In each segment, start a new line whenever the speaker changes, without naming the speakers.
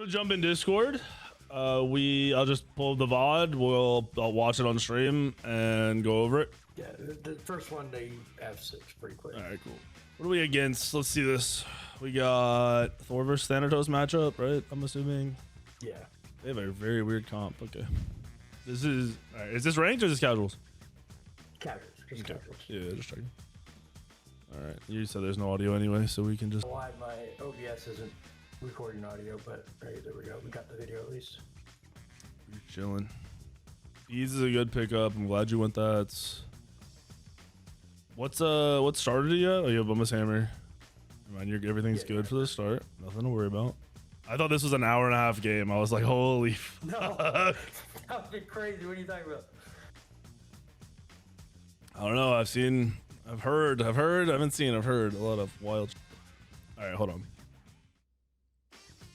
gonna jump in Discord. I'll just pull the VOD. I'll watch it on stream and go over it.
Yeah, the first one they F6 pretty quick.
All right, cool. What are we against? Let's see this. We got Thor versus Thanatos matchup, right? I'm assuming.
Yeah.
They have a very weird comp. Okay. This is. All right, is this ranked or is this casuals?
Casuals. Just
Okay.
casuals.
Yeah, just checking. All right. You said there's no audio anyway, so we can just.
Why my OBS isn't recording audio, but hey, there we go. We got the video at least.
You're chilling. Ease is a good pickup. I'm glad you went that. What started it yet? Oh, you have Bumba's Hammer. Man, everything's good for the start. Nothing to worry about. I thought this was an hour and a half game. I was like, holy
No, that would be crazy. What are you talking about?
I don't know. I've heard, I've heard a lot of wild. All right, hold on.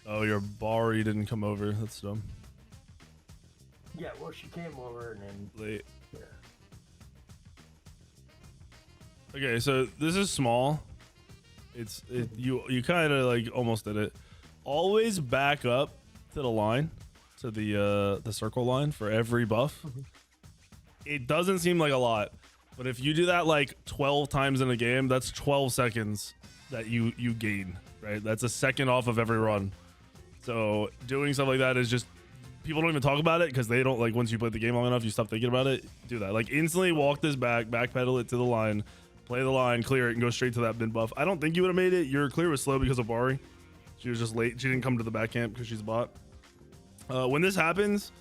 Oh, your Bari didn't come over. That's dumb.
Yeah, well, she came over and then
Late.
yeah.
Okay, so this is small. You kind of like almost did it. Always back up to the line, to the circle line for every buff. It doesn't seem like a lot, but if you do that like 12 times in a game, that's 12 seconds that you gain, right? That's a second off of every run. So doing stuff like that is just, people don't even talk about it because they don't, like, once you play the game long enough, you stop thinking about it. Do that. Like, instantly walk this backpedal it to the line, play the line, clear it, and go straight to that mid buff. I don't think you would have made it. Your clear was slow because of Bari. She was just late. She didn't come to the back camp because she's a bot. When this happens,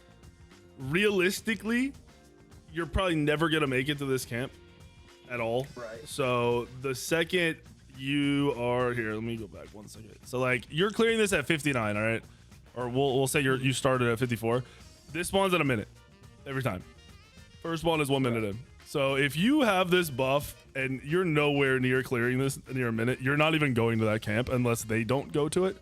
realistically, you're probably never going to make it to this camp at all.
Right.
So the second you are here, let me go back 1 second. So like you're clearing this at 59, all right? Or we'll say you started at 54. This spawns at a minute every time. First spawn is 1 minute in. So if you have this buff and you're nowhere near clearing this near a minute, you're not even going to that camp unless they don't go to it.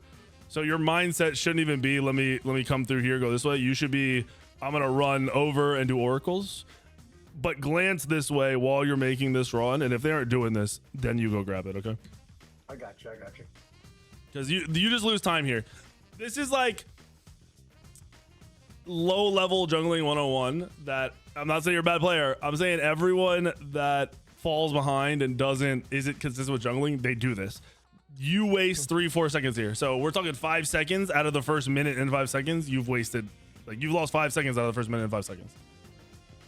So your mindset shouldn't even be let me come through here, go this way. You should be I'm gonna run over and do oracles, but glance this way while you're making this run. And if they aren't doing this, then you go grab it. Okay.
I got you.
Because you just lose time here. This is like low level jungling 101 that I'm not saying you're a bad player. I'm saying everyone that falls behind and isn't consistent with jungling, they do this. You waste 3-4 seconds here. So we're talking 5 seconds out of the first minute and 5 seconds. You've wasted, like, you've lost 5 seconds out of the first minute and 5 seconds.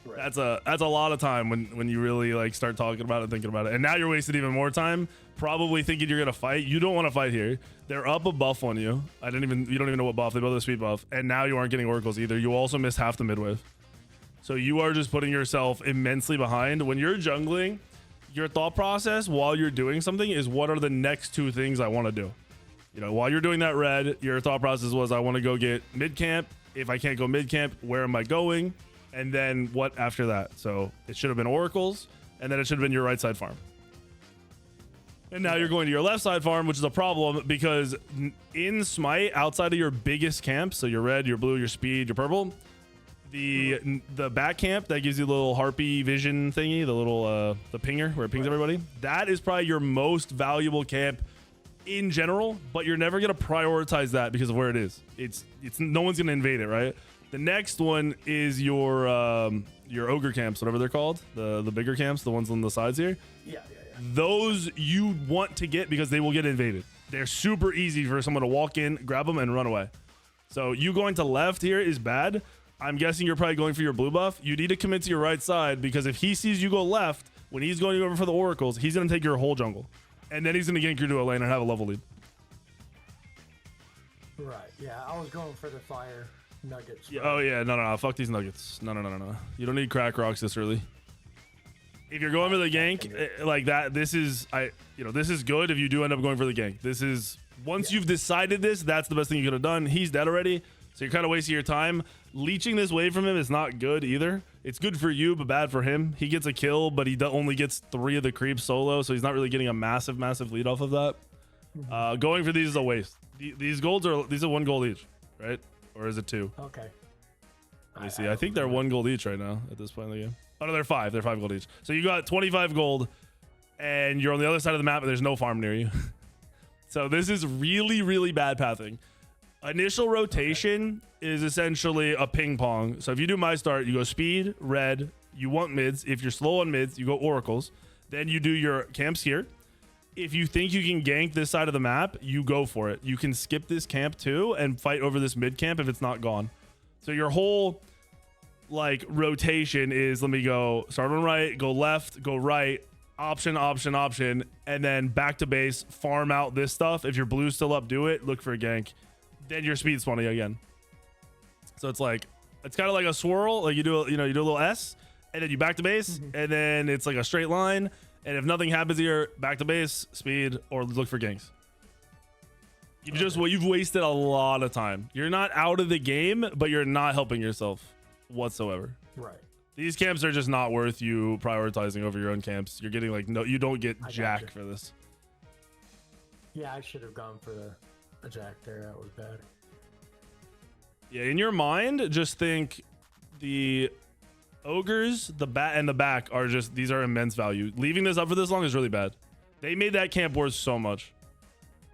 Right. That's a lot of time when you really like start talking about it, thinking about it. And now you're wasting even more time, probably thinking you're gonna fight. You don't want to fight here. They're up a buff on you. You don't even know what buff. They both have speed buff, and now you aren't getting oracles either. You also missed half the mid wave, so you are just putting yourself immensely behind. When you're jungling, your thought process while you're doing something is, what are the next 2 things I want to do? You know, while you're doing that red, your thought process was, I want to go get mid camp. If I can't go mid camp, where am I going? And then what after that? So it should have been oracles, and then it should have been your right side farm. And now you're going to your left side farm, which is a problem because in Smite, outside of your biggest camps, so your red, your blue, your speed, your purple, the back camp that gives you the little harpy vision thingy, the little the pinger where it pings everybody, that is probably your most valuable camp in general, but you're never gonna prioritize that because of where it is. It's no one's gonna invade it, right? The next one is your ogre camps, whatever they're called, the bigger camps, the ones on the sides here.
Yeah.
Those you want to get because they will get invaded. They're super easy for someone to walk in, grab them, and run away. So you going to left here is bad. I'm guessing you're probably going for your blue buff. You need to commit to your right side because if he sees you go left, when he's going over for the oracles, he's going to take your whole jungle. And then he's going to gank you to a lane and have a level lead.
Right. Yeah, I was going for the fire nuggets.
Yeah, oh yeah, no. Fuck these nuggets. No. You don't need crack rocks this early. If you're going for the gank like that, this is good if you do end up going for the gank. This is, once you've decided this, that's the best thing you could have done. He's dead already, so you're kind of wasting your time. Leeching this wave from him is not good either. It's good for you, but bad for him. He gets a kill, but he only gets 3 of the creeps solo, so he's not really getting a massive lead off of that. Going for these is a waste. These are 1 gold each, right? Or is it 2?
Okay.
Let me see. I think they're 1 gold each right now at this point in the game. Oh no, they're 5. They're 5 gold each. So you got 25 gold, and you're on the other side of the map, and there's no farm near you. So this is really bad pathing. Initial rotation is essentially a ping pong. So if you do my start, you go speed, red, you want mids. If you're slow on mids, you go oracles. Then you do your camps here. If you think you can gank this side of the map, you go for it. You can skip this camp too and fight over this mid camp if it's not gone. So your whole like rotation is, let me go start on right, go left, go right, option, option, option, and then back to base, farm out this stuff. If your blue's still up, do it, look for a gank. Then you're speed spawning again. So it's like, it's kind of like a swirl. Like you do a little S, and then you back to base, and then it's like a straight line. And if nothing happens here, back to base, speed, or look for ganks. You've wasted a lot of time. You're not out of the game, but you're not helping yourself whatsoever.
Right.
These camps are just not worth you prioritizing over your own camps. You're getting like, no, you don't get jack for this.
Yeah, I should have gone for the jack there. That was bad.
Yeah, in your mind, just think the ogres, the bat, and the back are just, these are immense value. Leaving this up for this long is really bad. They made that camp worth so much.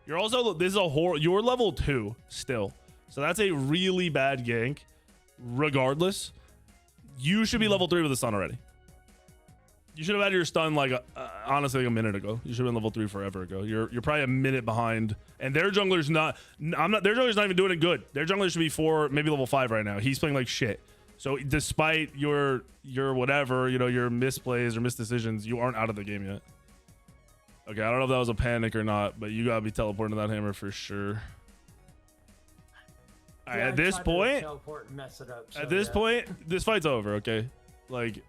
You're also, this is a you're level 2 still. So that's a really bad gank. Regardless, you should be level 3 with the stun already. You should have had your stun like honestly like a minute ago. You should have been level 3 forever ago. You're probably a minute behind, and their jungler's not. Their jungler's not even doing it good. Their jungler should be 4, maybe level 5 right now. He's playing like shit. So despite your whatever, your misplays or misdecisions, you aren't out of the game yet. Okay, I don't know if that was a panic or not, but you gotta be teleporting to that hammer for sure. All right, at this point, this fight's over. Okay, like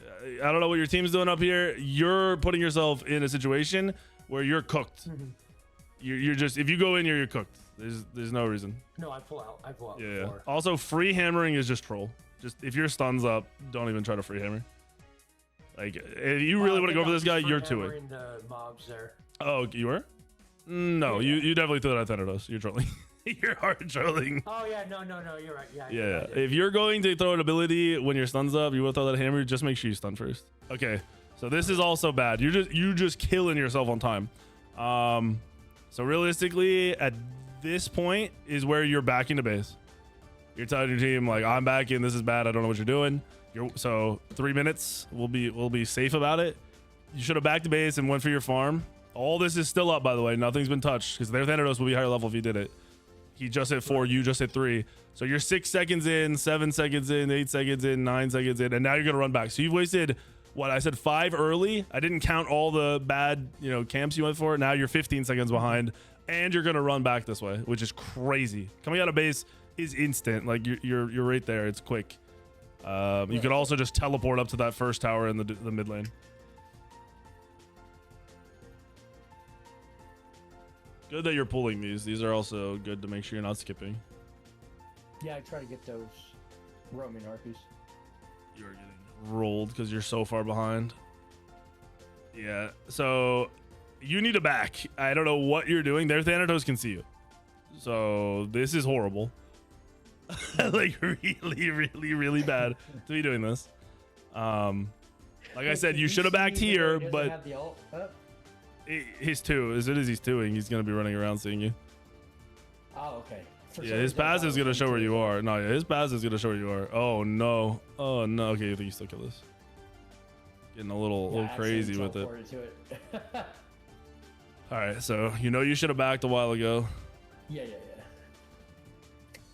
I don't know what your team's doing up here. You're putting yourself in a situation where you're cooked. You're just, if you go in here, you're cooked. There's no reason.
No, I pull out.
Yeah. Also, free hammering is just troll. Just if your stun's up, don't even try to free hammer. Like if you really want to go for this guy, you're to it.
The mobs there.
Oh, you were? No, yeah. you definitely threw that at Thanatos. You're trolling. You're hard trolling.
Oh yeah, no, you're right.
Yeah. If you're going to throw an ability when your stun's up, you want to throw that hammer, just make sure you stun first. Okay. So this is also bad. You're just killing yourself on time. So realistically, at this point is where you're back into base. You're telling your team like, I'm back in. This is bad. I don't know what you're doing. So 3 minutes. We'll be safe about it. You should have backed to base and went for your farm. All this is still up, by the way. Nothing's been touched because their Thanatos will be higher level if you did it. He just hit 4. You just hit 3. So you're 6 seconds in, 7 seconds in, 8 seconds in, 9 seconds in, and now you're gonna run back. So you've wasted what I said 5 early. I didn't count all the bad camps you went for. Now you're 15 seconds behind, and you're gonna run back this way, which is crazy. Coming out of base is instant. Like you're right there. It's quick. You could also just teleport up to that first tower in the mid lane. Good that you're pulling these. These are also good to make sure you're not skipping.
Yeah, I try to get those roaming harpies.
You're getting rolled because you're so far behind. Yeah, so you need a back. I don't know what you're doing. Their Thanatos can see you. So this is horrible. Like really bad to be doing this. Like I said, you should have backed here, but his 2, as soon as he's 2ing, he's gonna be running around seeing you.
Oh, okay.
Yeah, his pass is gonna show where you are. No, yeah, his pass is gonna show where you are. Oh no. Oh no. Okay, you think you still kill this? Getting a little crazy with it. All right, so you should have backed a while ago.
Yeah.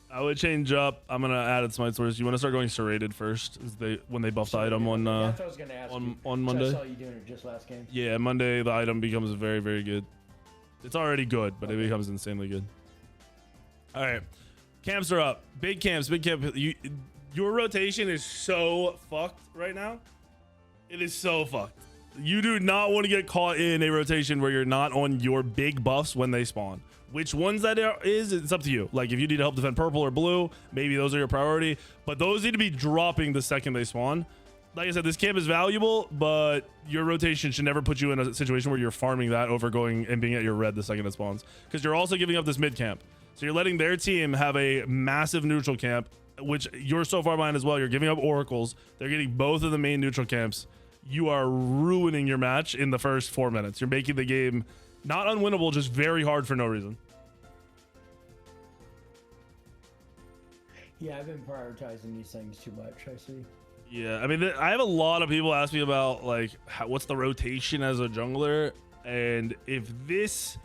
I would change up. I'm gonna add it Smite Source. You want to start going serrated first, when they buffed the item on
that's what I was gonna ask
on Monday.
I saw you doing it just last game.
Yeah, Monday the item becomes very, very good. It's already good, but it becomes insanely good. All right, camps are up. Big camps, big camp. Your rotation is so fucked right now. It is so fucked. You do not want to get caught in a rotation where you're not on your big buffs when they spawn. Which ones that is, it's up to you. Like if you need to help defend purple or blue, maybe those are your priority, but those need to be dropping the second they spawn. Like I said, this camp is valuable, but your rotation should never put you in a situation where you're farming that over going and being at your red the second it spawns, because you're also giving up this mid camp. So you're letting their team have a massive neutral camp, which you're so far behind as well. You're giving up oracles. They're getting both of the main neutral camps. You are ruining your match in the first 4 minutes. You're making the game not unwinnable, just very hard for no reason.
Yeah, I've been prioritizing these things too much, I see.
Yeah, I mean, I have a lot of people ask me about like what's the rotation as a jungler, and if this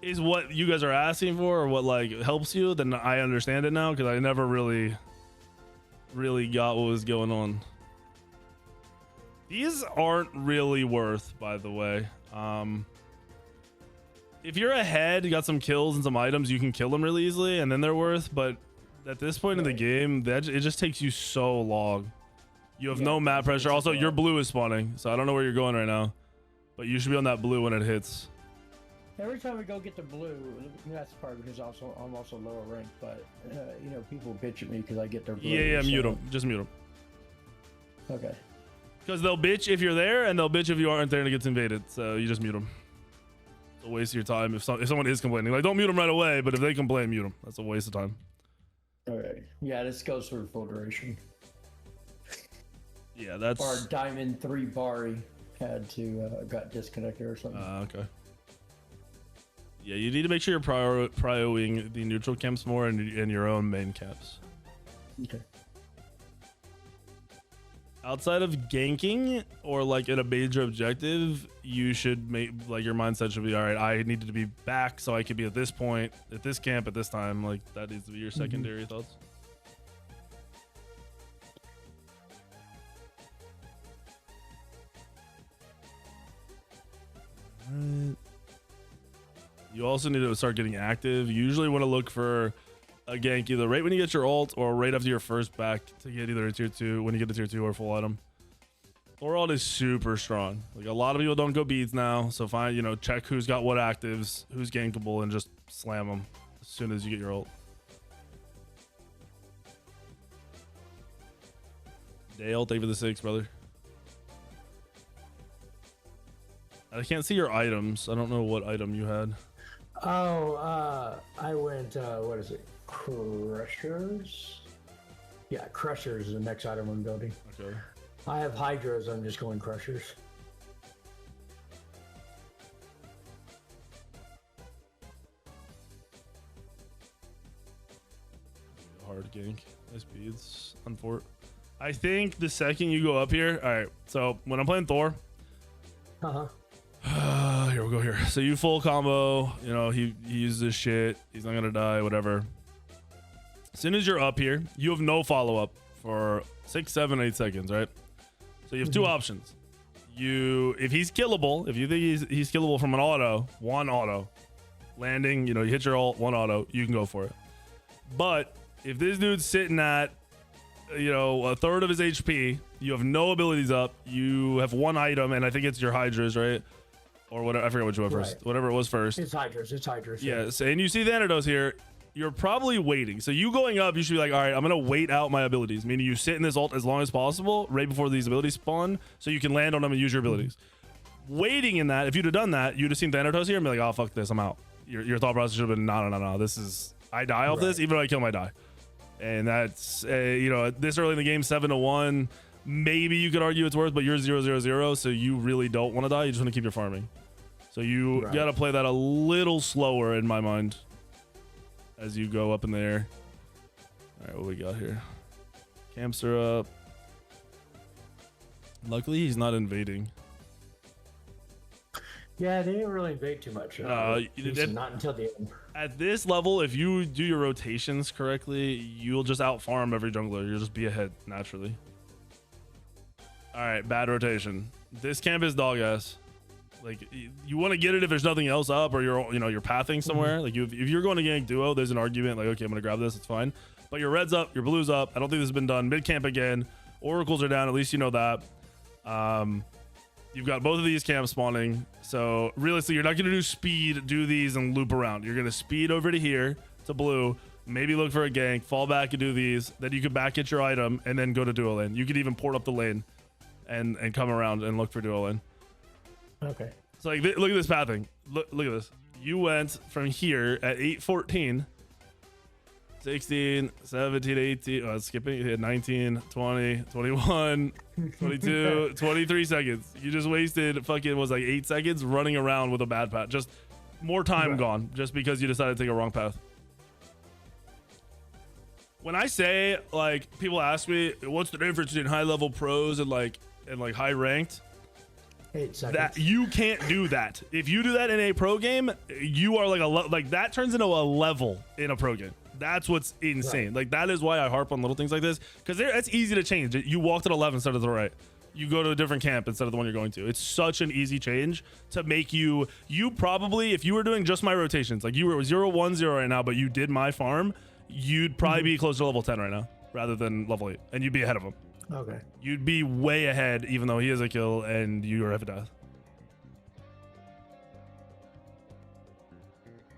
is what you guys are asking for or what like helps you, then I understand it now because I never really got what was going on. These aren't really worth, by the way. If you're ahead, you got some kills and some items, you can kill them really easily, and then they're worth. But at this point in the game, it just takes you so long. You have no map pressure. Also, your blue is spawning, so I don't know where you're going right now, but you should be on that blue when it hits.
Every time we go get the blue, that's part because I'm also lower ranked, but you know, people bitch at me because I get their blue.
Yeah, mute them. Just mute them.
Okay.
Because they'll bitch if you're there, and they'll bitch if you aren't there and it gets invaded. So you just mute them. It's a waste of your time if someone is complaining. Like, don't mute them right away, but if they complain, mute them. That's a waste of time.
Okay. Yeah, this goes for full duration.
Yeah, that's.
Our Diamond 3 Bari had to got disconnected or something.
Okay. Yeah, you need to make sure you're prioing the neutral camps more and your own main camps.
Okay.
Outside of ganking or like in a major objective, you should make like your mindset should be all right. I needed to be back so I could be at this point, at this camp, at this time. Like that needs to be your secondary thoughts. Right. You also need to start getting active. You usually want to look for a gank either right when you get your ult or right after your first back to get either a tier 2 when you get a tier 2 or full item. Thor ult is super strong. Like a lot of people don't go beads now, so find, you know, check who's got what actives, who's gankable, and just slam them as soon as you get your ult. Dale, thank you for the 6, brother. I can't see your items. I don't know what item you had.
Oh, I went, what is it? Crushers? Yeah, Crushers is the next item I'm building.
Okay.
I have Hydras, I'm just going Crushers.
Hard gank. Nice beads. Unfort. I think the second you go up here. Alright, so when I'm playing Thor. Here we go here. So you full combo, you know, he uses this shit. He's not gonna die, whatever. As soon as you're up here, you have no follow-up for 6, 7, 8 seconds, right? So you have two options. If he's killable, if you think he's killable from an auto, one auto, landing, you know, you hit your ult, one auto, you can go for it. But if this dude's sitting at, you know, a third of his HP, you have no abilities up, you have one item, and I think it's your Hydras, right? Or whatever, I forget which one first. Whatever it was first.
It's Hydras.
Yes, and you see the antidotes here. You're probably waiting. So you going up, you should be like, all right, I'm going to wait out my abilities. Meaning you sit in this ult as long as possible right before these abilities spawn so you can land on them and use your abilities. Waiting in that, if you'd have done that, you'd have seen Thanatos here and be like, oh, fuck this, I'm out. Your thought process should have been, no. This is, I die off this, even though I kill him, I die. And that's, you know, this early in the game, 7-1. Maybe you could argue it's worth, but you're 0-0-0, so you really don't want to die. You just want to keep your farming. So you got to play that a little slower in my mind as you go up in the air. All right, what we got here? Camps are up. Luckily, he's not invading.
Yeah, they didn't really invade too much. Not until the end.
At this level, if you do your rotations correctly, you'll just out farm every jungler. You'll just be ahead naturally. All right, bad rotation. This camp is dog ass. Like you want to get it if there's nothing else up, or you're pathing somewhere. Like if you're going to gank duo, there's an argument like, okay, I'm gonna grab this, it's fine. But your red's up, your blue's up. I don't think this has been done. Mid camp again. Oracles are down. At least you know that. You've got both of these camps spawning. So realistically, you're not gonna do speed, do these and loop around. You're gonna speed over to here to blue. Maybe look for a gank, fall back and do these. Then you could back get your item and then go to duo lane. You could even port up the lane and come around and look for duo lane.
Okay.
So like, look at this pathing. Look at this. You went from here at 8:14, 16, 17, 18. Oh, skipping. You had 19, 20, 21, 22, 23 seconds. You just wasted fucking was like 8 seconds running around with a bad path. Just more time gone just because you decided to take a wrong path. when I say, like, people ask me, what's the difference between high level pros and high ranked?
8 seconds.
That you can't do that. If you do that in a pro game, you are like that turns into a level in a pro game. That's what's insane.
Right.
Like, that is why I harp on little things like this, because that's easy to change. You walk to the left instead of the right. You go to a different camp instead of the one you're going to. It's such an easy change to make you probably, if you were doing just my rotations, like you were 0-1-0 right now, but you did my farm, you'd probably be close to level 10 right now rather than level 8, and you'd be ahead of him.
Okay.
You'd be way ahead, even though he has a kill and you are have a death.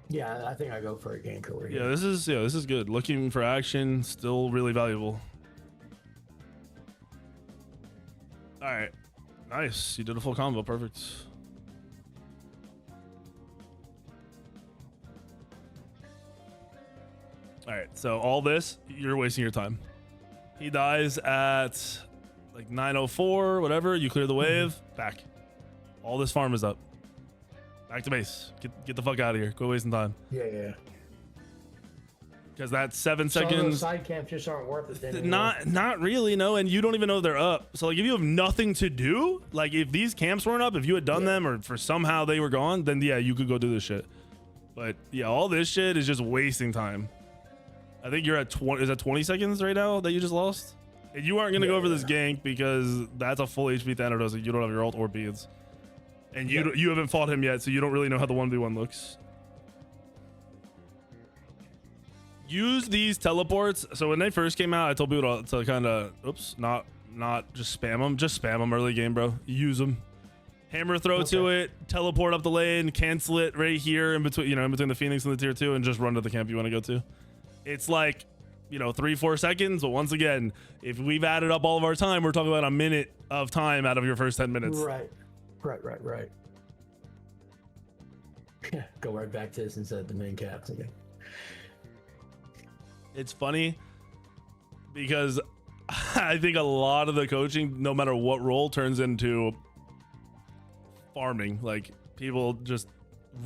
Yeah, I think I go for a gank over here.
Yeah, this is good. Looking for action, still really valuable. All right, nice. You did a full combo, perfect. All right, so all this, you're wasting your time. He dies at like 9:04, whatever. You clear the wave, back. All this farm is up. Back to base. Get the fuck out of here. Quit wasting time.
Yeah.
Because that's 7
Some of those
seconds.
side camps just aren't worth it anymore.
Not really, no. And you don't even know they're up. So like, if you have nothing to do, like if these camps weren't up, if you had done them, or for somehow they were gone, then yeah, you could go do this shit. But yeah, all this shit is just wasting time. I think you're at 20. Is that 20 seconds right now that you just lost? And you aren't gonna go over this gank because that's a full HP Thanatos. You don't have your ult or beads, and you haven't fought him yet, so you don't really know how the 1v1 looks. Use these teleports. So when they first came out, I told people to kind of, not just spam them. Just spam them early game, bro. Use them. Hammer throw to it, teleport up the lane, cancel it right here in between, in between the Phoenix and the tier 2, and just run to the camp you want to go to. It's like, 3-4 seconds. But once again, if we've added up all of our time, we're talking about a minute of time out of your first 10 minutes.
Right. Go right back to this instead of the main caps again.
It's funny because I think a lot of the coaching, no matter what role, turns into farming. Like, people just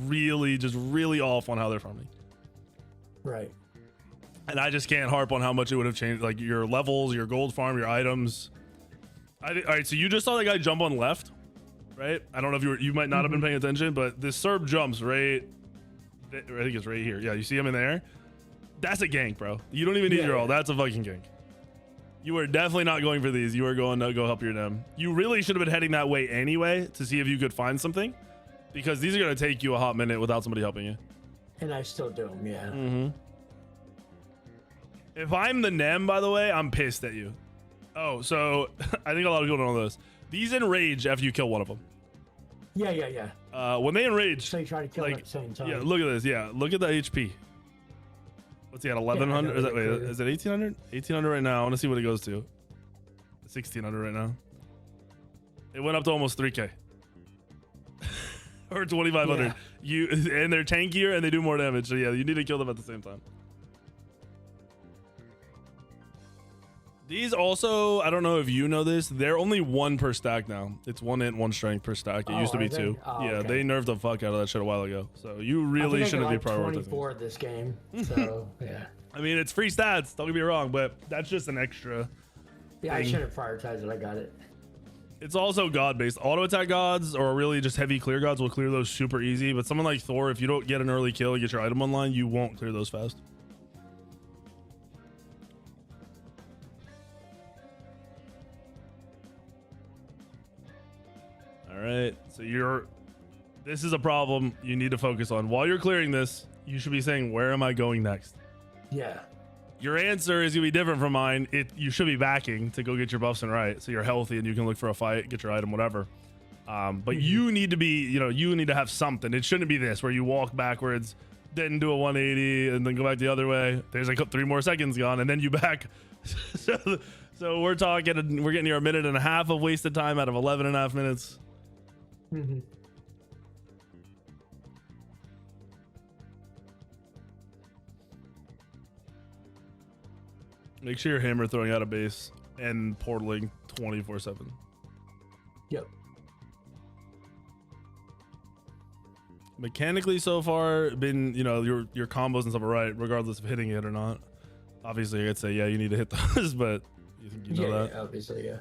really off on how they're farming.
Right.
And I just can't harp on how much it would have changed, like your levels, your gold farm, your items. All right, so you just saw that guy jump on left, right? I don't know if you might not have been paying attention, but this Serb jumps right. I think it's right here. Yeah, you see him in there. That's a gank, bro. You don't even need your ult. That's a fucking gank. You are definitely not going for these. You are going to go help your dem. You really should have been heading that way anyway to see if you could find something, because these are going to take you a hot minute without somebody helping you.
And I still do them, yeah.
If I'm the Nem, by the way, I'm pissed at you. Oh, so I think a lot of people don't know this. These enrage after you kill one of them.
Yeah.
When they enrage,
So you try to kill them at the same time.
yeah, look at this. Yeah, look at the HP. What's he at? 1100?
Yeah,
Is it 1800? 1800 right now. I want to see what it goes to. 1600 right now. It went up to almost 3k. Or 2500.
Yeah.
And they're tankier and they do more damage. So yeah, you need to kill them at the same time. These also, I don't know if you know this, they're only 1 per stack now. It's 1 int, 1 strength per stack. It used to be 2. Yeah, they nerfed the fuck out of that shit a while ago. So you really shouldn't be prioritizing.
24 this game. So yeah.
I mean, it's free stats. Don't get me wrong, but that's just an extra.
Yeah, I should have prioritized it. I got it.
It's also god based. Auto attack gods or really just heavy clear gods will clear those super easy. But someone like Thor, if you don't get an early kill and get your item online, you won't clear those fast. All right, so this is a problem you need to focus on. While you're clearing this, you should be saying, where am I going next?
Yeah.
Your answer is gonna be different from mine. You should be backing to go get your buffs and right, so you're healthy and you can look for a fight, get your item, whatever. But you need to be, you need to have something. It shouldn't be this where you walk backwards, then do a 180 and then go back the other way. There's like 3 more seconds gone and then you back. So we're getting near a minute and a half of wasted time out of 11 and a half minutes. Make sure you're hammer throwing out of base and portaling 24/7.
Yep.
Mechanically so far, been your combos and stuff are right, regardless of hitting it or not. Obviously, I'd say, yeah, you need to hit those, but you think you know that?
Yeah, obviously, yeah.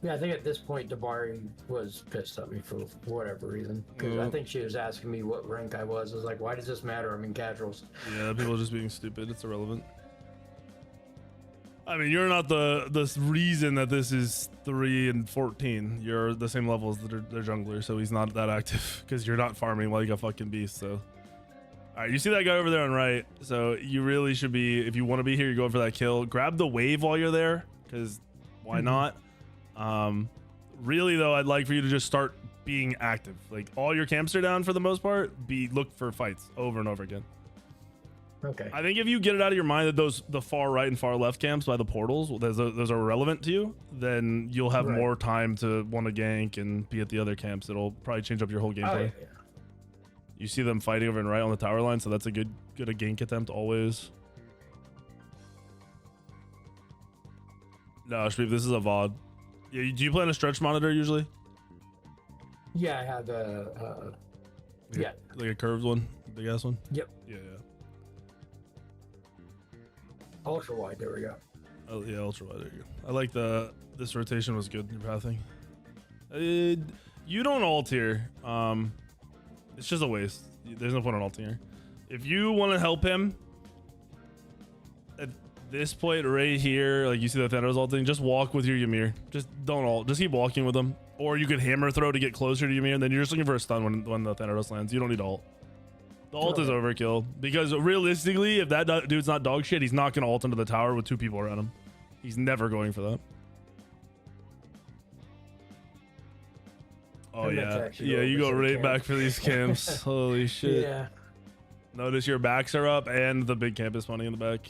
Yeah, I think at this point, Dabari was pissed at me for whatever reason. Because I think she was asking me what rank I was. I was like, why does this matter? I'm in casuals.
Yeah, people are just being stupid. It's irrelevant. I mean, you're not the reason that this is 3 and 14. You're the same level as their jungler, so he's not that active because you're not farming like a fucking beast. So, all right, you see that guy over there on right. So you really should be, if you want to be here, you're going for that kill. Grab the wave while you're there, because why not? Really though, I'd like for you to just start being active. Like all your camps are down for the most part. Look for fights over and over again.
Okay.
I think if you get it out of your mind that the far right and far left camps by the portals, those are relevant to you, then you'll have more time to want to gank and be at the other camps. It'll probably change up your whole gameplay.
Yeah.
You see them fighting over and right on the tower line, so that's a good gank attempt always. No, Shreep, this is a VOD. Yeah, do you play on a stretch monitor usually?
Yeah, I have a
like a curved one, big ass one.
Yep.
Yeah.
Ultra wide. There we go.
Oh yeah, ultra wide. There you go. I like this rotation was good. Your pathing. You don't ult here. It's just a waste. There's no point in ulting here. If you want to help him at this point right here, like you see the Thanos ulting, just walk with your Ymir. Just don't ult. Just keep walking with him. Or you could hammer throw to get closer to Ymir, and then you're just looking for a stun when the Thanatos lands. You don't need ult. The ult is overkill because realistically, if that dude's not dog shit, he's not going to ult into the tower with 2 people around him. He's never going for that. Oh yeah, you go right back for these camps. Holy shit.
Yeah.
Notice your backs are up and the big camp is spawning in the back.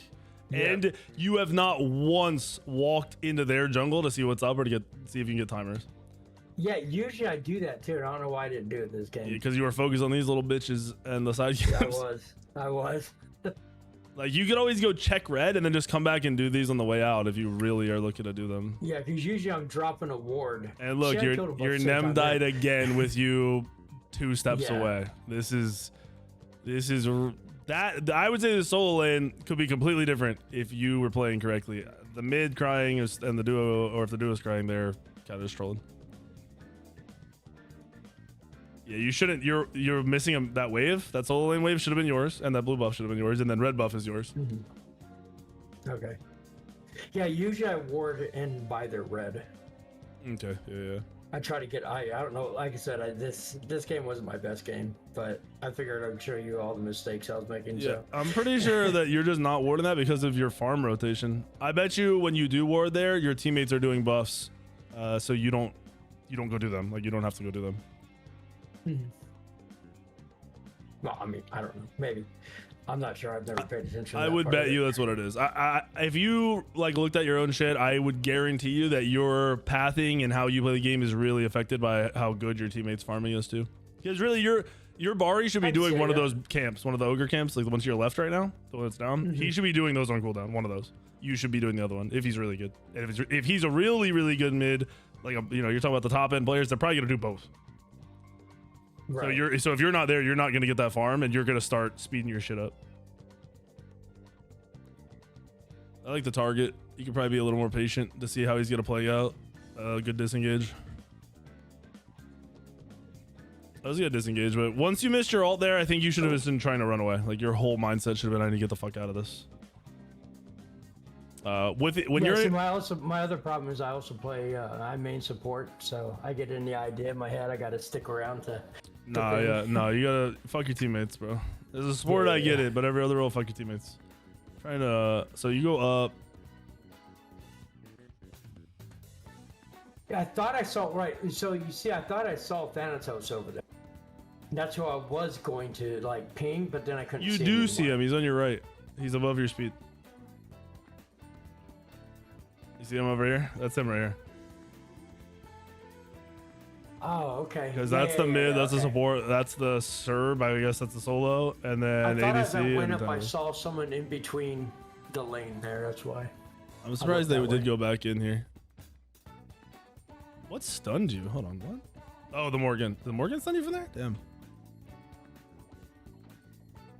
And you have not once walked into their jungle to see what's up or to see if you can get timers.
Yeah, usually I do that too. And I don't know why I didn't do it this game.
Because you were focused on these little bitches and the side camps.
I was.
Like you could always go check red and then just come back and do these on the way out if you really are looking to do them.
Yeah, because usually I'm dropping a ward.
And look, your Nem died again with you 2 steps away. This is that I would say the solo lane could be completely different if you were playing correctly. The mid crying and the duo, or if the duo is crying, they're kind of just trolling. Yeah, you shouldn't. You're missing that wave. That solo lane wave should have been yours, and that blue buff should have been yours, and then red buff is yours.
Okay. Yeah, usually I ward in by their red.
Okay. Yeah.
I try to get. I don't know. Like I said, this game wasn't my best game, but I figured I'd show you all the mistakes I was making.
Yeah,
so.
I'm pretty sure that you're just not warding that because of your farm rotation. I bet you when you do ward there, your teammates are doing buffs, so you don't go do them. Like you don't have to go do them.
Well, I mean, I don't know. Maybe. I'm not sure. I've never paid attention.
I would bet you that's what it is. If you like looked at your own shit, I would guarantee you that your pathing and how you play the game is really affected by how good your teammates farming is too. Because really, your Bari should be doing one of those camps, one of the ogre camps, like the one to your left right now, the one that's down. He should be doing those on cooldown. One of those. You should be doing the other one if he's really good. And if he's a really really good mid, like you're talking about the top end players, they're probably gonna do both. Right. So if you're not there, you're not gonna get that farm, and you're gonna start speeding your shit up. I like the target. You can probably be a little more patient to see how he's gonna play out. Good disengage. That was a good disengage, but once you missed your ult there, I think you should have been trying to run away. Like your whole mindset should have been, I need to get the fuck out of this.
My other problem is I also play I main support, so I get in the idea in my head I gotta stick around to. You
gotta fuck your teammates, bro. As a support, I get it, but every other role, fuck your teammates. So you go up.
Yeah, I thought I saw So you see, I thought I saw Thanatos over there. That's who I was going to like ping, but then I couldn't.
You do see him. He's on your right. He's above your speed. You see him over here? That's him right here.
Oh, okay.
Because that's the mid, that's the support, that's the Serb, I guess that's the solo, and then
I thought
ADC.
as I went up, I saw someone in between the lane there. That's why.
I'm surprised they did go back in here. What stunned you? Hold on, what? Oh, the Morgan. Did the Morgan stun you from there? Damn.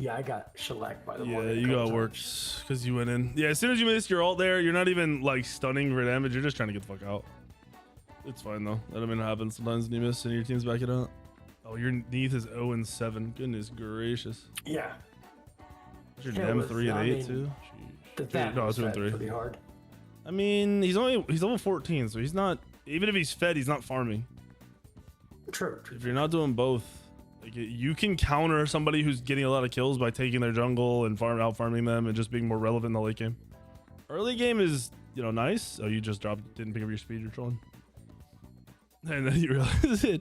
Yeah, I got shellacked by the
Yeah,
Morgan.
you got worked because you went in. Yeah, as soon as you missed your ult there, you're not even like stunning for damage. You're just trying to get the fuck out. It's fine though. That I mean, it happens sometimes when you miss and your team's backing out. Oh, your Neath is 0-7. Goodness gracious.
Yeah.
Your damn 3 and 8 too. No, 2 and 3.
Pretty hard.
I mean, he's level 14, so he's not. Even if he's fed, he's not farming.
True.
If you're not doing both, like you can counter somebody who's getting a lot of kills by taking their jungle and out farming them and just being more relevant in the late game. Early game is, you know, nice. Oh, you just didn't pick up your speed. You're trolling. And then you realize it.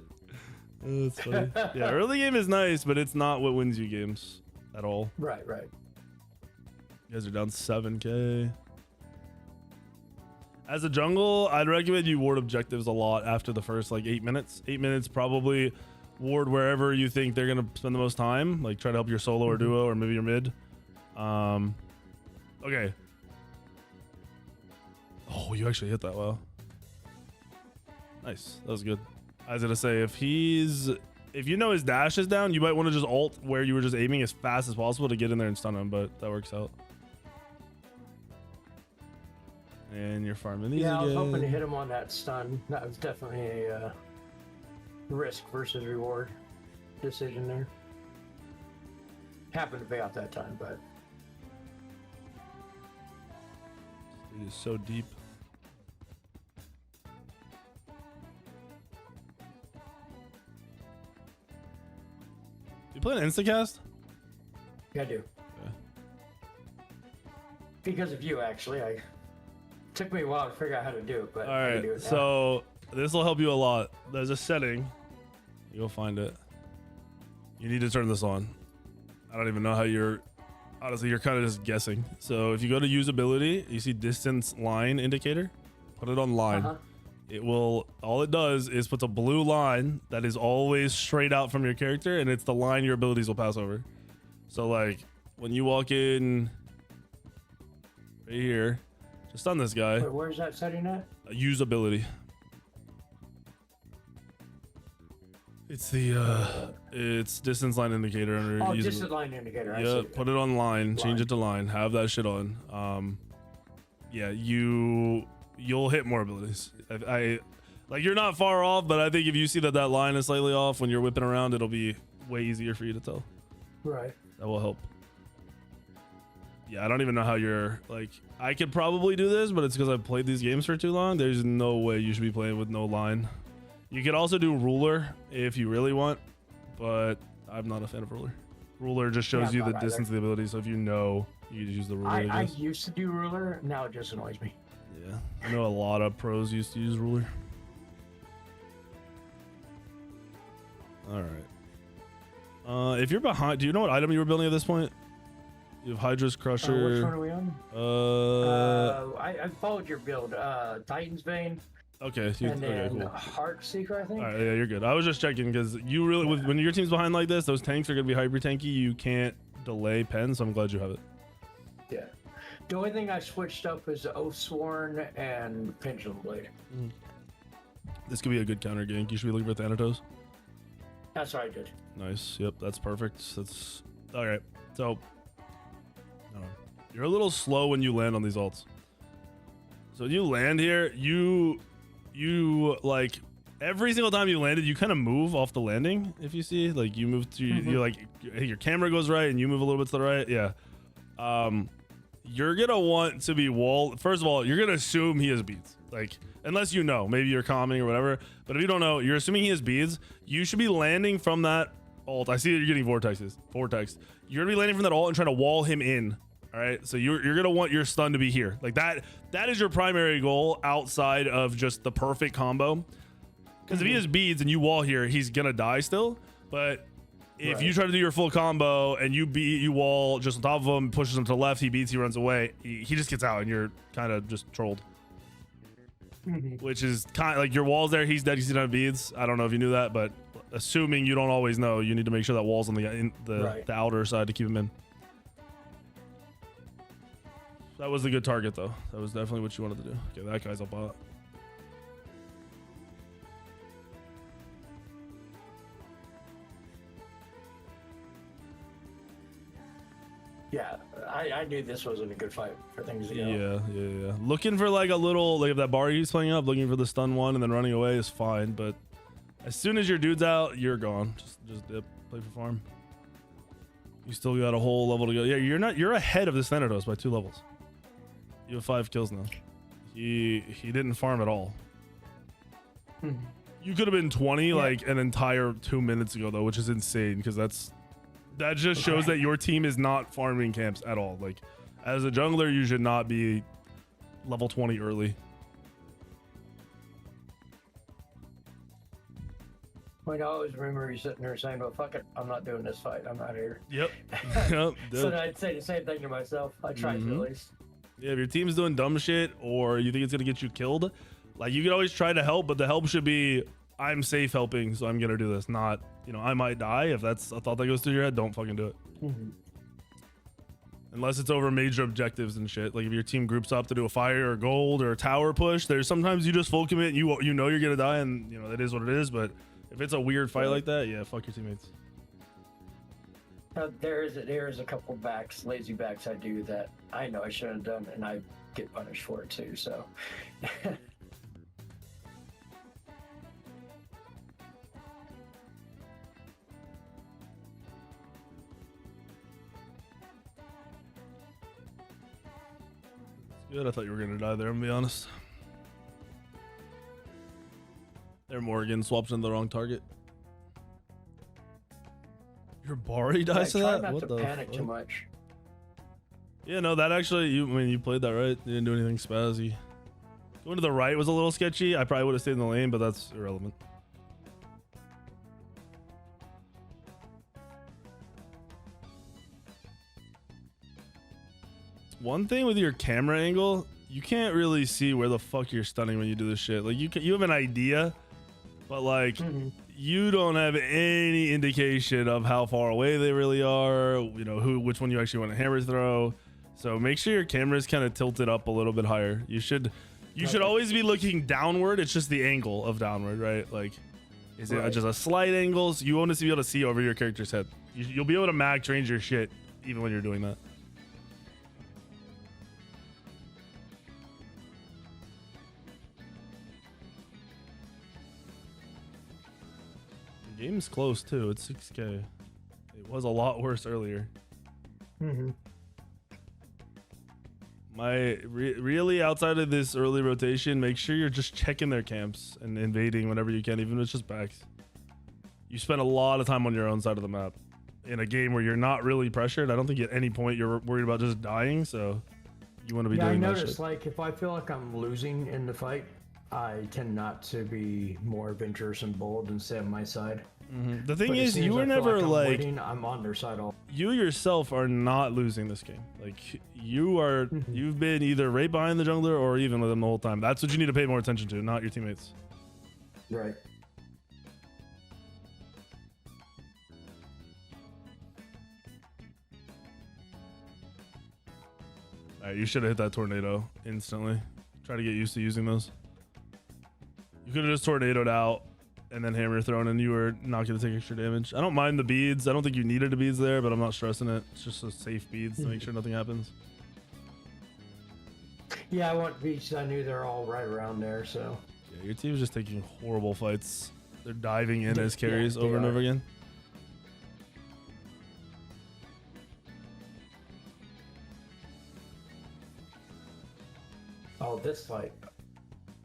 Oh, that's funny. Yeah, early game is nice, but it's not what wins you games at all.
Right.
You guys are down 7k. As a jungle, I'd recommend you ward objectives a lot after the first like 8 minutes. 8 minutes, probably ward wherever you think they're gonna spend the most time. Like try to help your solo or duo or maybe your mid. Okay. Oh, you actually hit that well. Nice. That was good. I was gonna say if you know his dash is down, you might want to just ult where you were just aiming as fast as possible to get in there and stun him, but that works out. And you're farming these again.
I was hoping to hit him on that stun. That was definitely a risk versus reward decision there. Happened to pay out that time, but
it is so deep. You play an instacast?
yeah, I do.
Okay.
Because of you, actually. Took me a while to figure out how to do it, but
All
I
right,
can do it now.
so this will help you a lot. There's a setting. You'll find it. You need to turn this on. I don't even know how honestly, you're kind of just guessing. So if you go to usability, you see distance line indicator, put it on line. It will, all it does is puts a blue line that is always straight out from your character, and it's the line your abilities will pass over. So like when you walk in right here, just stun this guy.
Wait, where's that setting at?
Usability. It's the it's distance line indicator under
Oh,
usability.
distance line indicator. I
Yeah,
see.
put it on line, change it to line, have that shit on. Yeah, you'll hit more abilities. I like you're not far off, but I think if you see that line is slightly off when you're whipping around, it'll be way easier for you to tell.
Right.
That will help. Yeah, I don't even know how you're like. I could probably do this, but it's because I've played these games for too long. There's no way you should be playing with no line. You could also do ruler if you really want, but I'm not a fan of ruler. Ruler just shows you the distance of the ability, so if you know, you just use the ruler.
I used to do ruler, now it just annoys me.
Yeah, I know a lot of pros used to use ruler. All right. If you're behind, do you know what item you were building at this point? You have Hydra's Crusher.
Which one are we on? I followed your build. Titan's Vein.
Okay.
And then
okay, cool.
Heart Seeker, I think.
All right, yeah, you're good. I was just checking because you really, when your team's behind like this, those tanks are gonna be hyper tanky. You can't delay pen, so I'm glad you have it.
Yeah. The only thing I switched up is the Oathsworn and Pendulum Blade.
This could be a good counter gank. You should be looking for Thanatos.
That's what I did.
Nice. Yep, that's perfect. That's all right. So, I don't know. You're a little slow when you land on these ults. So when you land here, you like every single time you landed, you kind of move off the landing. If you see, like you move to, you like your camera goes right and you move a little bit to the right. Yeah. You're gonna want to be wall. First of all, you're gonna assume he has beads. Like unless you know, maybe you're calming or whatever. But if you don't know, you're assuming he has beads. You should be landing from that ult. I see that you're getting vortex. You're gonna be landing from that ult and trying to wall him in. All right, so you're gonna want your stun to be here, like that. That is your primary goal outside of just the perfect combo. Because if he has beads and you wall here, he's gonna die still. But if you try to do your full combo and you wall just on top of him, pushes him to the left, he beats, he runs away, he just gets out, and you're kind of just trolled. Which is kind of like your wall's there, he's dead, you see no beads. I don't know if you knew that, but assuming you don't always know, you need to make sure that wall's on the outer side to keep him in. That was a good target, though. That was definitely what you wanted to do. Okay, that guy's a bot.
Yeah, I knew this wasn't a good fight for things to go.
Yeah. Looking for like a little, like if that bar he's playing up, looking for the stun one and then running away is fine. But as soon as your dude's out, you're gone. Just dip, play for farm. You still got a whole level to go. Yeah, you're ahead of this Thanatos by 2 levels. You have 5 kills now. He didn't farm at all. You could have been 20 like an entire 2 minutes ago though, which is insane because that just shows that your team is not farming camps at all. Like as a jungler, you should not be level 20 early.
Like I always remember you sitting there saying, "Well, fuck it, I'm not doing this fight. I'm not here."
Yep.
So I'd say the same thing to myself. I try to at least. Yeah,
if your team's doing dumb shit or you think it's gonna get you killed, like you can always try to help, but the help should be, I'm safe helping, so I'm gonna do this. Not, I might die. If that's a thought that goes through your head, don't fucking do it. Unless it's over major objectives and shit. Like if your team groups up to do a fire or gold or a tower push, there's sometimes you just full commit and you know you're gonna die, and that is what it is. But if it's a weird fight like that, yeah, fuck your teammates.
There is a couple lazy backs I do that I know I shouldn't have done, and I get punished for it too. So.
Good, I thought you were gonna die there, I'm gonna be honest. There, Morgan swapped into the wrong target. Your Bari dies to that?
Not
what
to
the
panic
fuck?
too much.
Yeah, no, that actually, you played that right. You didn't do anything spazzy. Going to the right was a little sketchy. I probably would have stayed in the lane, but that's irrelevant. One thing with your camera angle, you can't really see where the fuck you're stunning when you do this shit. Like you have an idea, but like you don't have any indication of how far away they really are. Which one you actually want to hammer throw. So make sure your camera is kind of tilted up a little bit higher. You should always be looking downward. It's just the angle of downward, right? Like, is it just a slight angle? So you want to be able to see over your character's head. You'll be able to max range your shit even when you're doing that. Game's close too. It's 6K. It was a lot worse earlier. Really outside of this early rotation, make sure you're just checking their camps and invading whenever you can, even if it's just backs. You spend a lot of time on your own side of the map in a game where you're not really pressured. I don't think at any point you're worried about just dying, so you want to be doing that shit.
I noticed, like, if I feel like I'm losing in the fight, I tend not to be more adventurous and bold and stay on my side.
The thing is, you were never like
winning, I'm on their side all.
You yourself are not losing this game. Like you've been either right behind the jungler or even with them the whole time. That's what you need to pay more attention to, not your teammates.
Right.
All right, you should have hit that tornado instantly. Try to get used to using those. You could have just tornadoed out and then hammer thrown, and you were not going to take extra damage. I don't mind the beads. I don't think you needed the beads there, but I'm not stressing it. It's just a safe beads to make sure nothing happens.
Yeah, I want beads. I knew they're all right around there, so.
Yeah, your team's just taking horrible fights. They're diving in as carries over and over again.
Oh, this fight.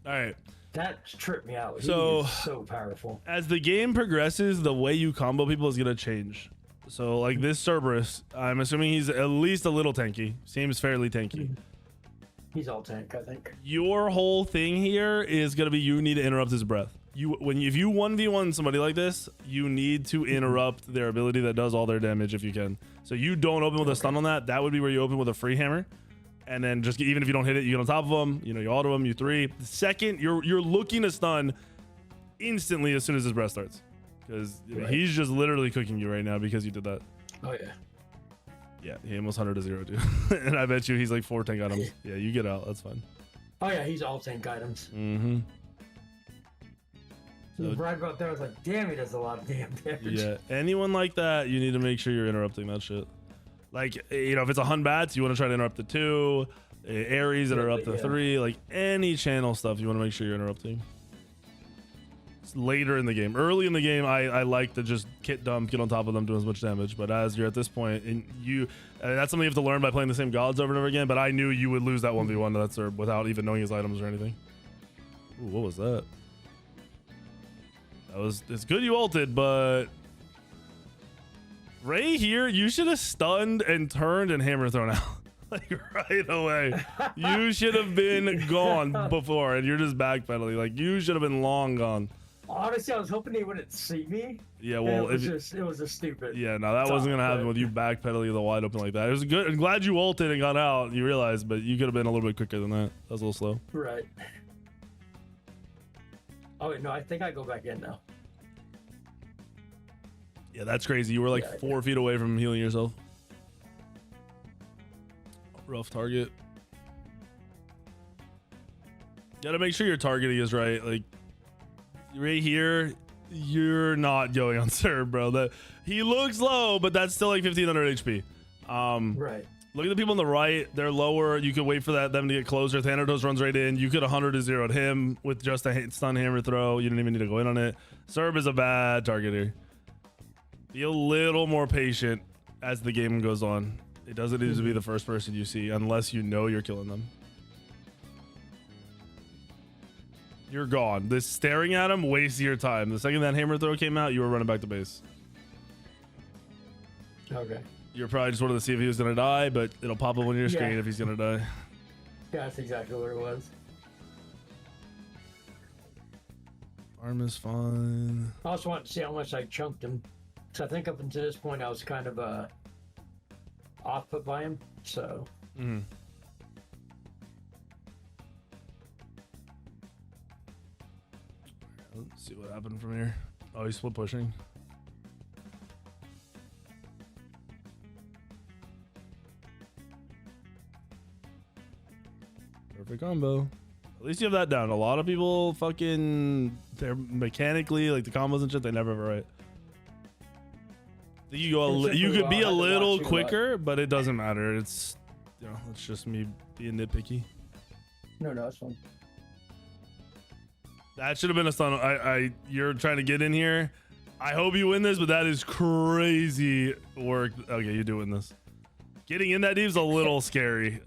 All right.
That tripped me out.
So,
he is so powerful.
As the game progresses, the way you combo people is going to change. So, like this Cerberus, I'm assuming he's at least a little tanky. Seems fairly tanky.
He's all tank, I think.
Your whole thing here is going to be you need to interrupt his breath. If you 1v1 somebody like this, you need to interrupt their ability that does all their damage if you can. So you don't open with a stun on that. That would be where you open with a free hammer. And then just even if you don't hit it, you get on top of them. You auto them. You 3. The second you're looking to stun instantly as soon as his breath starts, because he's just literally cooking you right now because you did that.
Oh yeah.
Yeah, he almost 100 to 0, dude. And I bet you he's like 4 tank items. Yeah, you get out. That's fine.
Oh yeah, he's all tank items. So right about there, I was like, damn, he does a lot of damn damage.
Yeah, anyone like that, you need to make sure you're interrupting that shit. Like, you know, if it's a Hun Bats, you want to try to interrupt the 2. Aries that are up to 3. Like, any channel stuff, you want to make sure you're interrupting. It's later in the game. Early in the game, I like to just kit dump, get on top of them, do as much damage. But as you're at this point, and that's something you have to learn by playing the same gods over and over again. But I knew you would lose that 1v1 to that Serb without even knowing his items or anything. Ooh, what was that? It's good you ulted, but Ray here, you should have stunned and turned and hammer thrown out. Like right away. You should have been gone before, and you're just backpedaling. Like you should have been long gone.
Honestly, I was hoping he wouldn't see me.
Yeah, well,
it was a stupid.
Yeah, no, that wasn't gonna happen with you backpedaling the wide open like that. It was good. I'm glad you ulted and got out. You realized, but you could have been a little bit quicker than that. That was a little slow.
Right. Oh wait, no, I think I go back in now.
Yeah, that's crazy. You were like 4 feet away from healing yourself. Rough target. Gotta make sure your targeting is right. Like right here, you're not going on Serb, bro. He looks low, but that's still like 1500 HP.
Right.
Look at the people on the right. They're lower. You could wait for them to get closer. Thanatos runs right in. You could 100 to 0 at him with just a stun hammer throw. You didn't even need to go in on it. Serb is a bad target here. Be a little more patient as the game goes on. It doesn't need to be the first person you see unless you know you're killing them. You're gone. This staring at him wastes your time. The second that hammer throw came out, you were running back to base.
Okay.
You're probably just wanted to see if he was going to die, but it'll pop up on your screen if he's going to die.
Yeah, that's exactly what it was.
Arm is fine.
I also want to see how much I chunked him. So I think up until this point, I was kind of off put by him. So.
Let's see what happened from here. Oh, he's split pushing. Perfect combo. At least you have that down. A lot of people fucking, they're mechanically like the combos and shit, they never have it right. You could be a little quicker, but it doesn't matter. It's, you know, it's just me being nitpicky.
No, it's fine.
That should have been a stun. You're trying to get in here. I hope you win this, but that is crazy work. Okay, you do win this. Getting in that deep is a little scary.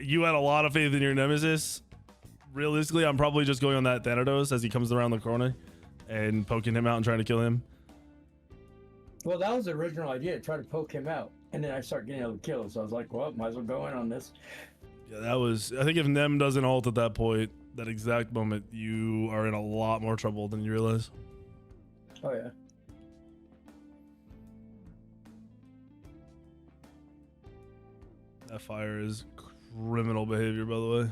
You had a lot of faith in your nemesis. Realistically, I'm probably just going on that Thanatos as he comes around the corner and poking him out and trying to kill him.
Well, that was the original idea, to try to poke him out. And then I start getting other kills. So I was like, well, might as well go in on this.
Yeah, that was, I think if Nem doesn't ult at that point, that exact moment, you are in a lot more trouble than you realize.
Oh, yeah.
That fire is criminal behavior, by the way.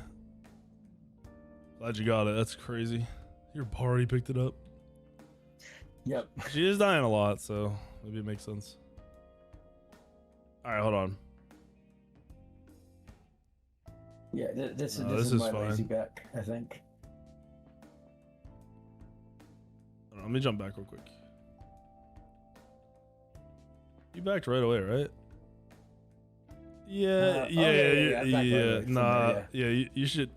Glad you got it. That's crazy. Your party picked it up.
Yep.
She is dying a lot, so maybe it makes sense. All right, hold on.
Yeah, this
is
is my
fine.
lazy back, I think.
Hold on, let me jump back real quick. You backed right away, right? Yeah, yeah. Nah, yeah, you should.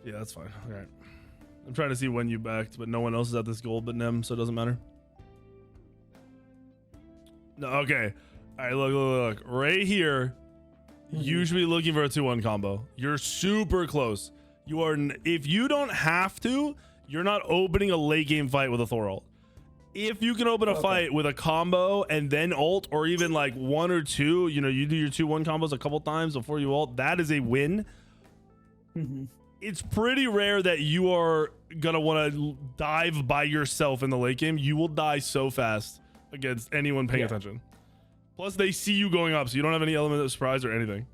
Yeah, that's fine. All right. I'm trying to see when you backed, but no one else is at this goal but Nem, so it doesn't matter. No, okay. All right, look. Right here, you should be looking for a 2-1 combo. You're super close. You are. If you don't have to, you're not opening a late game fight with a Thor ult. If you can open a fight with a combo and then ult, or even like 1 or 2, you know, you do your 2-1 combos a couple times before you ult, that is a win. It's pretty rare that you are gonna want to dive by yourself in the late game. You will die so fast against anyone paying attention. Plus, they see you going up, so you don't have any element of surprise or anything.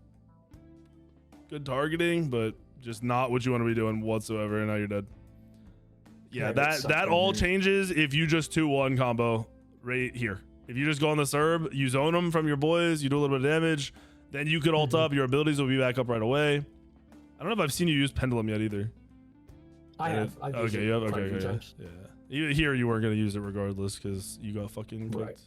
Good targeting, but just not what you want to be doing whatsoever, and now you're dead. Yeah, that all changes if you just 2-1 combo right here. If you just go on the Serb, you zone them from your boys, you do a little bit of damage, then you could ult up, your abilities will be back up right away. I don't know if I've seen you use Pendulum yet either.
I have.
Okay, you have. Okay. Yeah. Here you weren't gonna use it regardless because you got fucking cooked.
Right.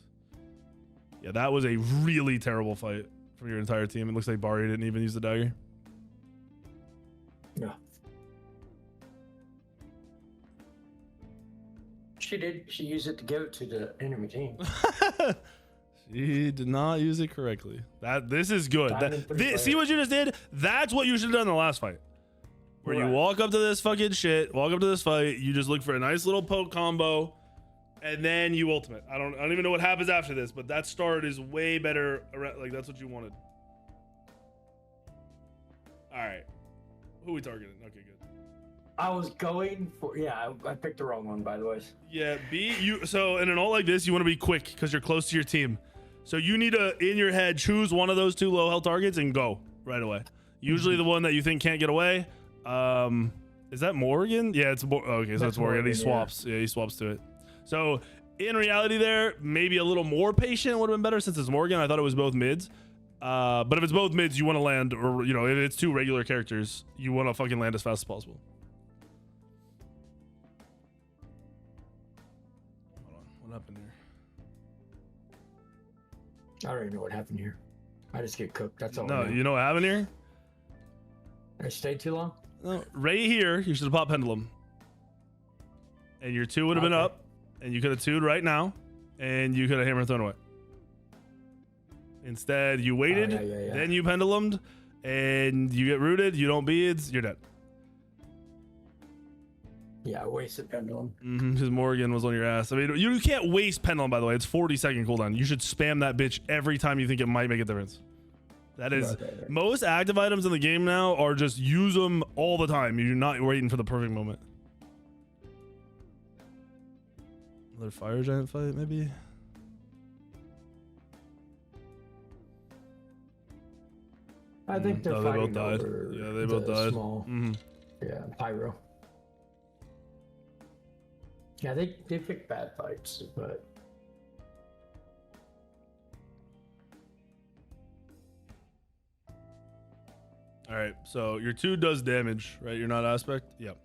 Yeah, that was a really terrible fight from your entire team. It looks like Bari didn't even use the dagger.
No. She did. She used it to give it to the enemy team.
She did not use it correctly. This is good. See what you just did? That's what you should have done in the last fight. Where you walk up to this fucking shit, walk up to this fight, you just look for a nice little poke combo, and then you ultimate. I don't even know what happens after this, but that start is way better. Like, that's what you wanted. All right. Who are we targeting? Okay, good.
I was going for, I picked the wrong one, by the way.
Yeah, so in an ult like this, you want to be quick because you're close to your team. So you need to, in your head, choose one of those 2 low health targets and go right away. Usually the one that you think can't get away. Is that Morgan? Yeah, it's okay, so it's Morgan. He swaps. Yeah, he swaps to it. So in reality there, maybe a little more patient would have been better since it's Morgan. I thought it was both mids. But if it's both mids, you want to land, or, you know, if it's 2 regular characters, you want to fucking land as fast as possible. Hold on, what happened here?
I don't even know what happened here. I just get cooked. That's all.
No, you know what happened here?
I stayed too long?
No, right here, you should have popped Pendulum. And your 2 would have been up, and you could have 2'd right now, and you could have hammer thrown away. Instead, you waited, then you pendulumed, and you get rooted, you don't beads, you're dead.
Yeah, I wasted pendulum.
Because Morgan was on your ass. I mean, you can't waste pendulum, by the way. It's 40-second cooldown. You should spam that bitch every time you think it might make a difference. That is, most active items in the game now are just use them all the time. You're not waiting for the perfect moment. Another fire giant fight, maybe?
I think they're fighting
both died.
over
Yeah, they both died.
Small, yeah, pyro. Yeah, they pick bad fights, but
all right, so your 2 does damage, right? You're not aspect. Yep.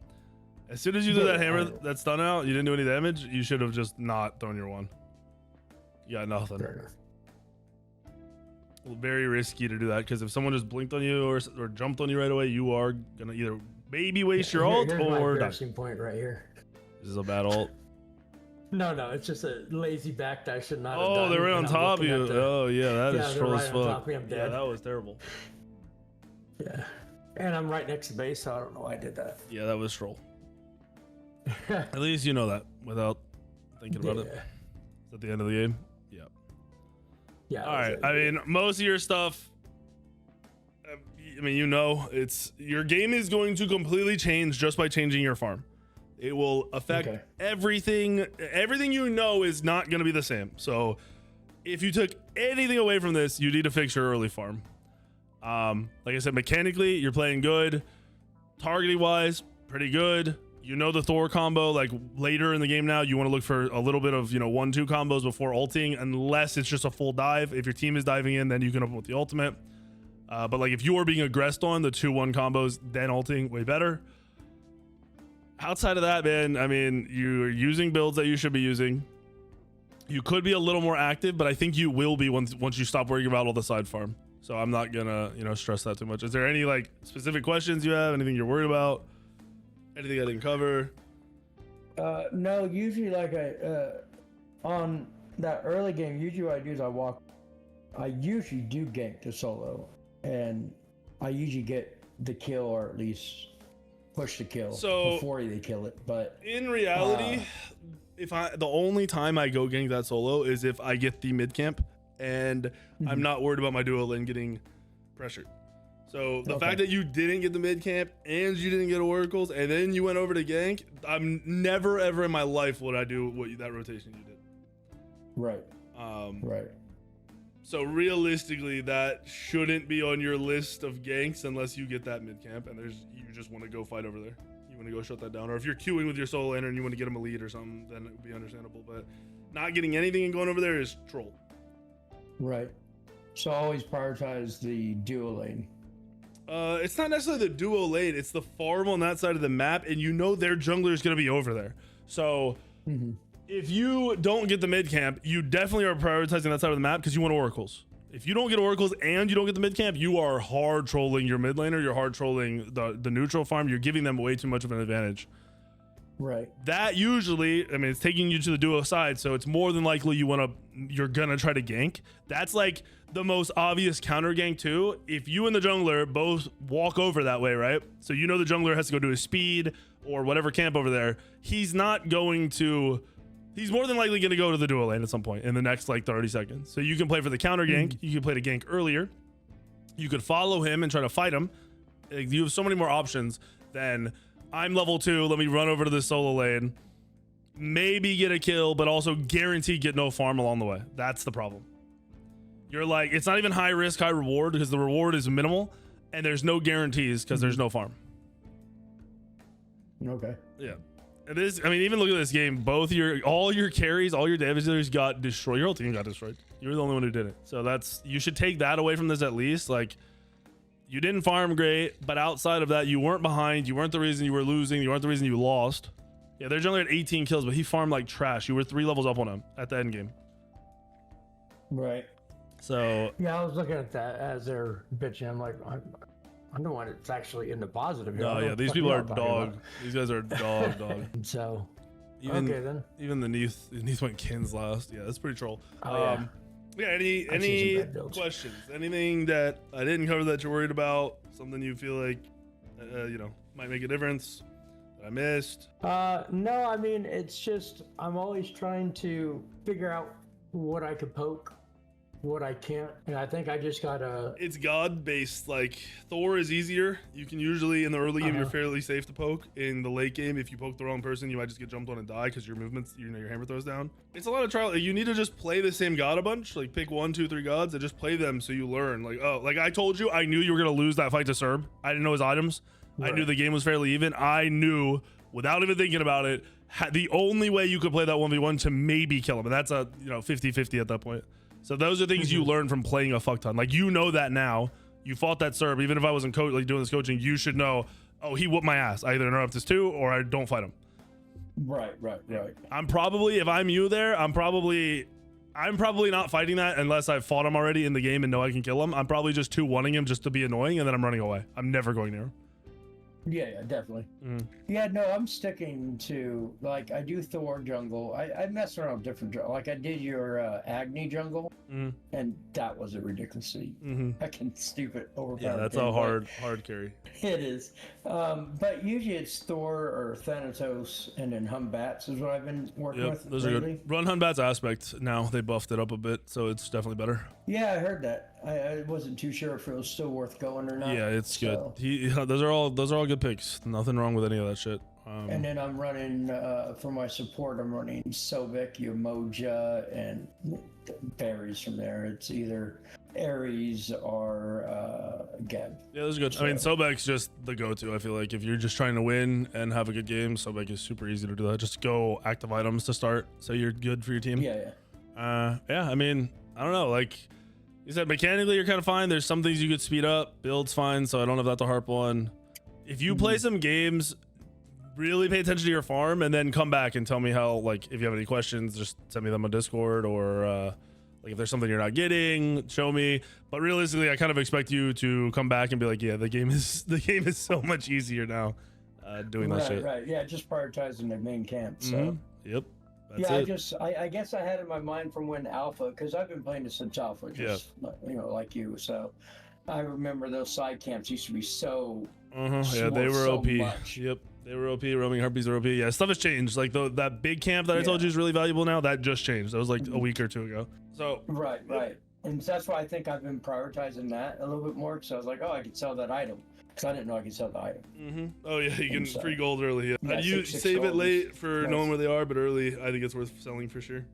As soon as you threw that hammer, that stun out, you didn't do any damage. You should have just not thrown your 1. You got nothing. Very risky to do that because if someone just blinked on you or jumped on you right away, you are gonna either maybe waste your ult or die.
Point right here.
This is a bad ult.
No, it's just a lazy back that I should not have
done. Oh, they're right on top of you. Oh yeah, that is troll as fuck.
I'm dead.
Yeah, that was terrible.
Yeah, and I'm right next to base, so I don't know why I did that.
Yeah, that was troll. At least you know that without thinking about it. It's at the end of the game. Yeah.
Yeah.
All right. I mean, most of your stuff. I mean, you know, your game is going to completely change just by changing your farm. It will affect everything. Everything you know is not going to be the same. So, if you took anything away from this, you need to fix your early farm. Like I said, mechanically, you're playing good. Targeting wise, pretty good. You know the Thor combo, like later in the game now, you want to look for a little bit of, 1-2 combos before ulting, unless it's just a full dive. If your team is diving in, then you can open with the ultimate. But like if you are being aggressed on the 2-1 combos, then ulting, way better. Outside of that, man, I mean, you're using builds that you should be using. You could be a little more active, but I think you will be once you stop worrying about all the side farm. So I'm not gonna, stress that too much. Is there any like specific questions you have? Anything you're worried about? Anything I didn't cover?
No, usually like on that early game, usually what I do is I usually do gank the solo, and I usually get the kill or at least push the kill before they kill it. But
in reality, the only time I go gank that solo is if I get the mid camp and I'm not worried about my duo lane getting pressured. So the fact that you didn't get the mid camp and you didn't get oracles and then you went over to gank, I'm never ever in my life would I do that rotation you did.
Right. Right.
So realistically, that shouldn't be on your list of ganks unless you get that mid camp and you just want to go fight over there. You want to go shut that down, or if you're queuing with your solo laner and you want to get him a lead or something, then it would be understandable. But not getting anything and going over there is troll.
Right. So always prioritize the duo lane.
It's not necessarily the duo lane, it's the farm on that side of the map, and their jungler is going to be over there. So If you don't get the mid camp, you definitely are prioritizing that side of the map because you want oracles. If you don't get oracles and you don't get the mid camp, you are hard trolling your mid laner. You're hard trolling the neutral farm. You're giving them way too much of an advantage.
Right.
That usually, I mean, it's taking you to the duo side, so it's more than likely you're gonna try to gank. That's like the most obvious counter gank too. If you and the jungler both walk over that way, right? So you know the jungler has to go do his speed or whatever camp over there. He's more than likely going to go to the duo lane at some point in the next like 30 seconds. So you can play for the counter gank. You can play the gank earlier. You could follow him and try to fight him. You have so many more options than I'm level 2. Let me run over to the solo lane. Maybe get a kill, but also guaranteed get no farm along the way. That's the problem. You're like, it's not even high risk, high reward because the reward is minimal and there's no guarantees because there's no farm.
Okay.
Yeah. It is. I mean, even look at this game. All your carries, all your damage dealers got destroyed. Your whole team got destroyed. You were the only one who did it. So you should take that away from this at least. Like, you didn't farm great, but outside of that, you weren't behind. You weren't the reason you were losing. You weren't the reason you lost. Yeah, they're generally at 18 kills, but he farmed like trash. You were 3 levels up on him at the end game.
Right.
So
yeah, I was looking at that as they're bitching. I'm like, I'm the one that's actually in the positive here.
no, yeah, these people are dog. These guys are dog.
So
Even,
okay then.
Even the Neath went Kins last. Yeah, that's pretty troll.
Oh,
yeah. Any questions? Anything that I didn't cover that you're worried about? Something you feel like might make a difference that I missed?
No, I mean it's just I'm always trying to figure out what I could poke, what I can't, and I think I just gotta.
It's god based. Like Thor is easier. You can usually in the early game you're fairly safe to poke. In the late game, if you poke the wrong person, you might just get jumped on and die because your movements, your hammer throws down. It's a lot of trial. You need to just play the same god a bunch. Like pick 1, 2, 3 gods and just play them so you learn. Like like I told you, I knew you were gonna lose that fight to Serb. I didn't know his items. Right. I knew the game was fairly even. I knew without even thinking about it, the only way you could play that 1v1 to maybe kill him, and that's a 50-50 at that point. So those are things you learn from playing a fuck ton. Like that now. You fought that Serb. Even if I wasn't doing this coaching, you should know. Oh, he whooped my ass. I either interrupt this too, or I don't fight him.
Right.
I'm probably, if I'm you there, I'm probably not fighting that unless I've fought him already in the game and know I can kill him. I'm probably just 2-1ing him just to be annoying, and then I'm running away. I'm never going near him.
Yeah, definitely. Yeah, no, I'm sticking to, like, I do Thor jungle. I mess around with different jungle. Like, I did your Agni jungle, and that was a ridiculously fucking stupid overpowered.
Yeah, that's a hard carry.
It is. But usually it's Thor or Thanatos and then Humbats is what I've been working with.
Those
lately.
are good. Run Humbats aspect now. They buffed it up a bit, so it's definitely better.
Yeah, I heard that. I wasn't too sure if it was still worth going or not.
Yeah, it's good. Those are all good picks. Nothing wrong with any of that shit.
And then I'm running for my support. I'm running Sobek, Umoja, and berries from there. It's either Ares or Geb.
Yeah, those are good. So, I mean, Sobek's just the go-to. I feel like if you're just trying to win and have a good game, Sobek is super easy to do that. Just go active items to start, so you're good for your team.
Yeah.
I mean, I don't know. Like you said, mechanically you're kind of fine. There's some things you could speed up. Build's fine, so I don't have that to harp on. If you play some games, really pay attention to your farm, and then come back and tell me how. Like, if you have any questions, just send me them on Discord, or like if there's something you're not getting, show me. But realistically, I kind of expect you to come back and be like, yeah, the game is so much easier now. Doing that shit.
Right. Yeah, just prioritizing the main camp. So.
Yep.
That's it. I guess I had in my mind from when Alpha, because I've been playing this since Alpha, just like you. So I remember those side camps used to be so.
Yeah, they were OP.
Much.
Yep, they were OP. Roaming harpies are OP. Yeah, stuff has changed. Like that big camp that I told you is really valuable now. That just changed. That was like a week or 2 ago. So
right. And that's why I think I've been prioritizing that a little bit more. Because I was like, oh, I could sell that item. Because I didn't know I could sell the item.
Oh yeah, you can free gold early. Yeah. You save it late for knowing where they are, but early, I think it's worth selling for sure.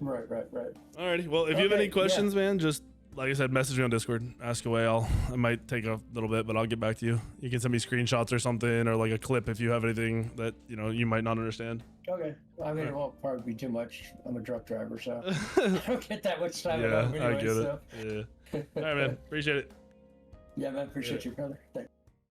Right.
Alrighty. Well, if you have any questions, man, just like I said, message me on Discord. Ask away. I might take a little bit, but I'll get back to you. You can send me screenshots or something, or like a clip if you have anything that you might not understand.
Okay. I mean, it won't probably be too much. I'm a truck driver, so I don't get that much time.
Yeah,
anyway,
I get it. Yeah. All right, man. Appreciate it.
Yeah, man. Appreciate you, brother. Thanks.